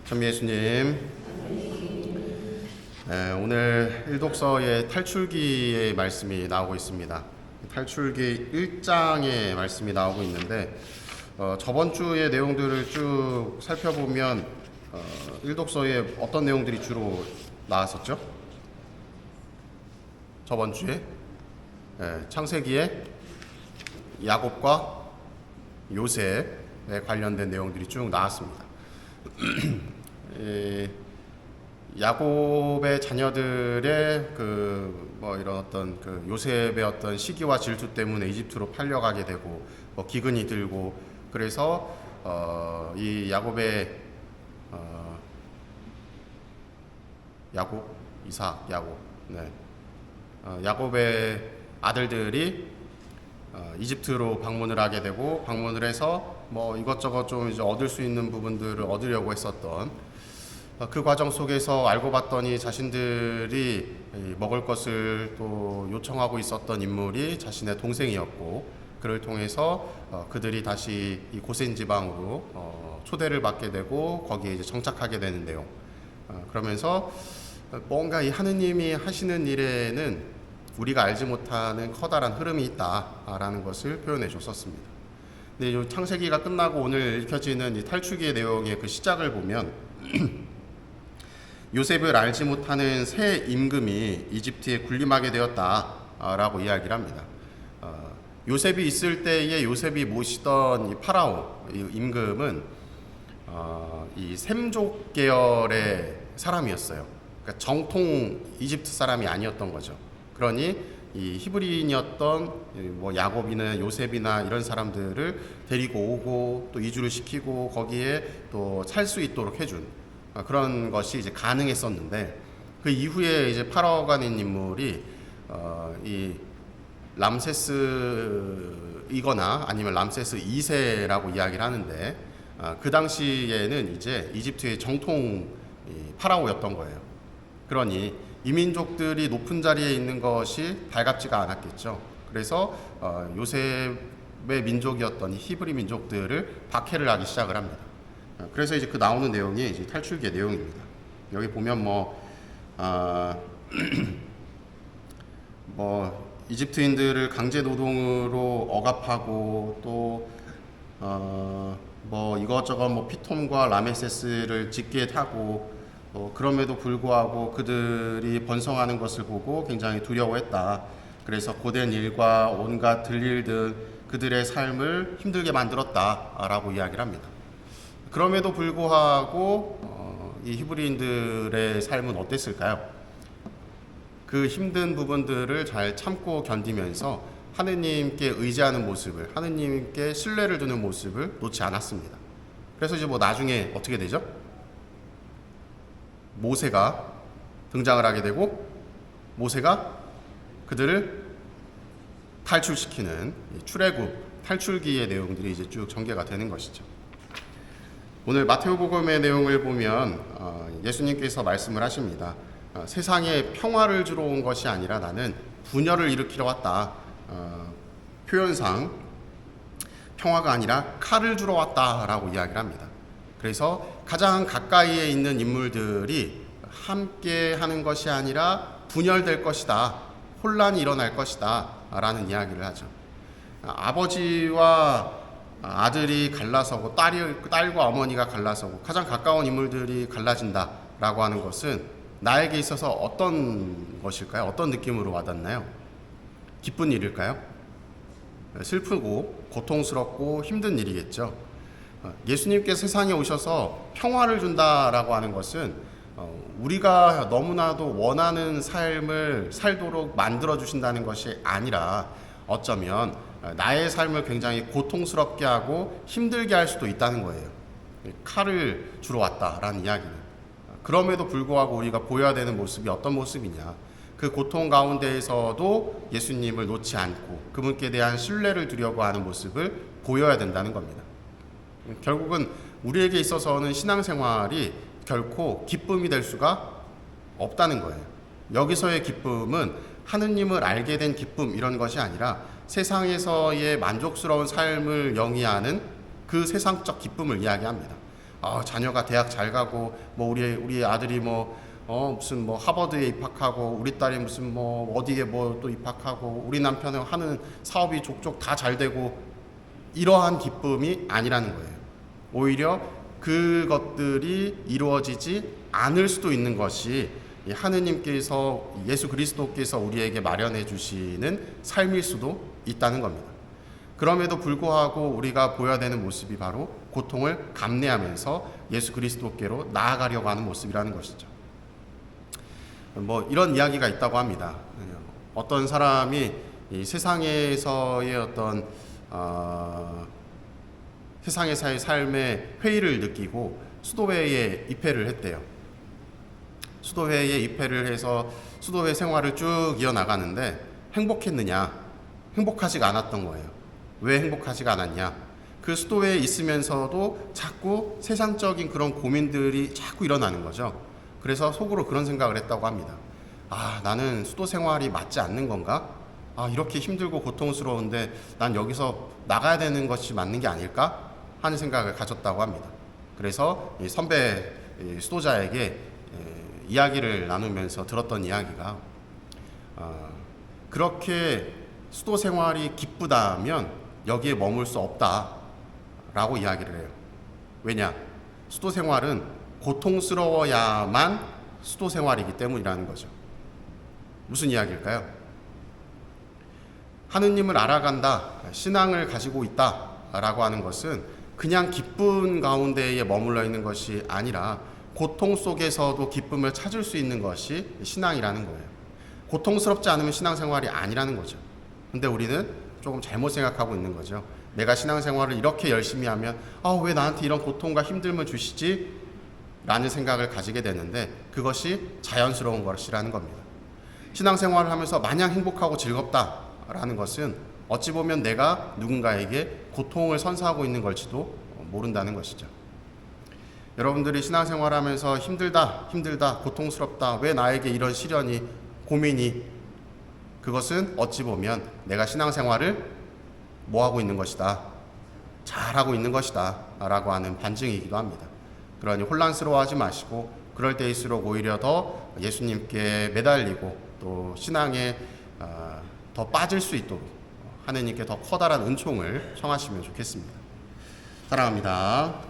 전 예수님, 오늘 일독서의 탈출기의 말씀이 나오고 있습니다. 탈출기 1장의 말씀이 나오고 있는데 저번 주의 내용들을 쭉 살펴보면 일독서에 어떤 내용들이 주로 나왔었죠? 저번 주에 창세기에 야곱과 요셉에 관련된 내용들이 쭉 나왔습니다. 야곱의 자녀들의 이런 어떤 요셉의 어떤 시기와 질투 때문에 이집트로 팔려가게 되고 기근이 들고 그래서 이 야곱의 야곱의 아들들이 이집트로 방문을 하게 되고 방문을 해서 이것저것 좀 이제 얻을 수 있는 부분들을 얻으려고 했었던 그 과정 속에서 알고 봤더니 자신들이 먹을 것을 또 요청하고 있었던 인물이 자신의 동생이었고 그를 통해서 그들이 다시 이 고센 지방으로 초대를 받게 되고 거기에 이제 정착하게 되는 내용. 그러면서 뭔가 이 하느님이 하시는 일에는 우리가 알지 못하는 커다란 흐름이 있다라는 것을 표현해 줬었습니다. 근데 이 창세기가 끝나고 오늘 읽혀지는 이 탈출기의 내용의 그 시작을 보면 요셉을 알지 못하는 새 임금이 이집트에 군림하게 되었다라고 이야기를 합니다. 요셉이 있을 때에 요셉이 모시던 이 파라오 이 임금은 이 셈족 계열의 사람이었어요. 그러니까 정통 이집트 사람이 아니었던 거죠. 그러니 이 히브리인이었던 야곱이나 요셉이나 이런 사람들을 데리고 오고 또 이주를 시키고 거기에 또 살 수 있도록 해준 그런 것이 이제 가능했었는데 그 이후에 이제 파라오가는 인물이 이 람세스이거나 아니면 람세스 2세라고 이야기를 하는데 그 당시에는 이제 이집트의 정통 파라오였던 거예요. 그러니 이민족들이 높은 자리에 있는 것이 달갑지가 않았겠죠. 그래서 요셉의 민족이었던 히브리 민족들을 박해를 하기 시작을 합니다. 그래서 이제 그 나오는 내용이 이제 탈출기의 내용입니다. 여기 보면 이집트인들을 강제 노동으로 억압하고 또 이것저것 피톰과 라메세스를 짙게 타고 그럼에도 불구하고 그들이 번성하는 것을 보고 굉장히 두려워했다. 그래서 고된 일과 온갖 들일 등 그들의 삶을 힘들게 만들었다라고 이야기를 합니다. 그럼에도 불구하고 이 히브리인들의 삶은 어땠을까요? 그 힘든 부분들을 잘 참고 견디면서 하느님께 의지하는 모습을, 하느님께 신뢰를 두는 모습을 놓지 않았습니다. 그래서 이제 나중에 어떻게 되죠? 모세가 등장을 하게 되고 모세가 그들을 탈출시키는 출애굽, 탈출기의 내용들이 이제 쭉 전개가 되는 것이죠. 오늘 마태복음의 내용을 보면 예수님께서 말씀을 하십니다. 세상에 평화를 주러 온 것이 아니라 나는 분열을 일으키러 왔다. 표현상 평화가 아니라 칼을 주러 왔다라고 이야기를 합니다. 그래서 가장 가까이에 있는 인물들이 함께 하는 것이 아니라 분열될 것이다. 혼란이 일어날 것이다. 라는 이야기를 하죠. 아버지와 아들이 갈라서고 딸과 어머니가 갈라서고 가장 가까운 인물들이 갈라진다라고 하는 것은 나에게 있어서 어떤 것일까요? 어떤 느낌으로 와닿나요? 기쁜 일일까요? 슬프고 고통스럽고 힘든 일이겠죠. 예수님께서 세상에 오셔서 평화를 준다라고 하는 것은 우리가 너무나도 원하는 삶을 살도록 만들어 주신다는 것이 아니라 어쩌면 나의 삶을 굉장히 고통스럽게 하고 힘들게 할 수도 있다는 거예요. 칼을 주러 왔다라는 이야기는. 그럼에도 불구하고 우리가 보여야 되는 모습이 어떤 모습이냐. 그 고통 가운데에서도 예수님을 놓지 않고 그분께 대한 신뢰를 두려고 하는 모습을 보여야 된다는 겁니다. 결국은 우리에게 있어서는 신앙생활이 결코 기쁨이 될 수가 없다는 거예요. 여기서의 기쁨은 하느님을 알게 된 기쁨 이런 것이 아니라 세상에서의 만족스러운 삶을 영위하는 그 세상적 기쁨을 이야기합니다. 자녀가 대학 잘 가고 뭐 우리 아들이 무슨 하버드에 입학하고 우리 딸이 무슨 어디에 또 입학하고 우리 남편은 하는 사업이 족족 다 잘 되고 이러한 기쁨이 아니라는 거예요. 오히려 그것들이 이루어지지 않을 수도 있는 것이 하느님께서 예수 그리스도께서 우리에게 마련해 주시는 삶일 수도 있다는 겁니다. 그럼에도 불구하고 우리가 보여야 되는 모습이 바로 고통을 감내하면서 예수 그리스도께로 나아가려고 하는 모습이라는 것이죠. 이런 이야기가 있다고 합니다. 어떤 사람이 이 세상에서의 어떤 세상에서의 삶의 회의를 느끼고 수도회에 입회를 했대요. 수도회에 입회를 해서 수도회 생활을 쭉 이어나가는데 행복했느냐? 행복하지가 않았던 거예요. 왜 행복하지가 않았냐? 그 수도회에 있으면서도 자꾸 세상적인 그런 고민들이 자꾸 일어나는 거죠. 그래서 속으로 그런 생각을 했다고 합니다. 나는 수도 생활이 맞지 않는 건가? 이렇게 힘들고 고통스러운데 난 여기서 나가야 되는 것이 맞는 게 아닐까? 하는 생각을 가졌다고 합니다. 그래서 이 선배 수도자에게 이야기를 나누면서 들었던 이야기가 그렇게 수도 생활이 기쁘다면 여기에 머물 수 없다라고 이야기를 해요. 왜냐? 수도 생활은 고통스러워야만 수도 생활이기 때문이라는 거죠. 무슨 이야기일까요? 하느님을 알아간다, 신앙을 가지고 있다라고 하는 것은 그냥 기쁜 가운데에 머물러 있는 것이 아니라 고통 속에서도 기쁨을 찾을 수 있는 것이 신앙이라는 거예요. 고통스럽지 않으면 신앙생활이 아니라는 거죠. 근데 우리는 조금 잘못 생각하고 있는 거죠. 내가 신앙생활을 이렇게 열심히 하면 왜 나한테 이런 고통과 힘듦을 주시지? 라는 생각을 가지게 되는데 그것이 자연스러운 것이라는 겁니다. 신앙생활을 하면서 마냥 행복하고 즐겁다라는 것은 어찌 보면 내가 누군가에게 고통을 선사하고 있는 걸지도 모른다는 것이죠. 여러분들이 신앙생활하면서 힘들다, 고통스럽다, 왜 나에게 이런 시련이, 고민이, 그것은 어찌 보면 내가 신앙생활을 뭐하고 있는 것이다, 잘하고 있는 것이다 라고 하는 반증이기도 합니다. 그러니 혼란스러워하지 마시고 그럴 때일수록 오히려 더 예수님께 매달리고 또 신앙에 더 빠질 수 있도록 하느님께 더 커다란 은총을 청하시면 좋겠습니다. 사랑합니다.